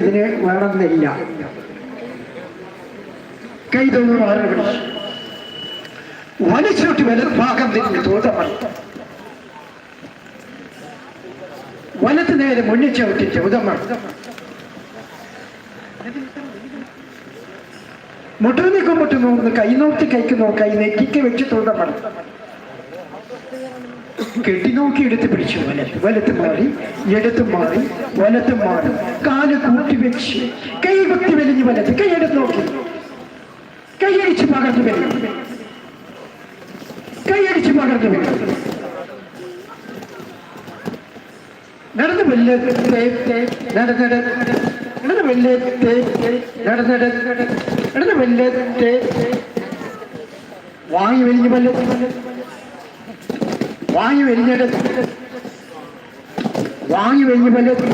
ഇതിന് വേണമെന്നില്ല. കൈതൊന്ന് മാറി വലിച്ചോട്ട് വലഭാഗം തിരിഞ്ഞ് തോതമാണ്. വലത്ത് നേരെ മുന്നിൽ ചവിട്ടി ചുതമാണ്. മുട്ടുനിൽക്കും മുട്ടുന്നു കൈ നോക്കി കഴിക്കുന്നു. കൈ നെറ്റിക്ക് വെച്ച് തോതമാണ്. കെട്ടി നോക്കി എടുത്ത് പിടിച്ചു. വലത്ത് മാറി എടുത്ത് മാറി വലത്ത് മാറി കാല് കൂട്ടി വെച്ച് കൈ കുത്തി വലിഞ്ഞ് വലത്ത് കൈയെടുത്ത് നോക്കി കൈയടിച്ച് പകർന്നു വരും. കൈയടിച്ച് പകർന്നു വരും. നടന്ന് വെല്ലത്തെ നടന്ന് വെല്ലത്തെ നടന്ന് വെല്ലത്തെ വാങ്ങി വലിഞ്ഞ് വല്ലത്ത് വാങ്ങി വലിഞ്ഞിടത്ത് വാങ്ങി വലിഞ്ഞ് വല്ലത്ത്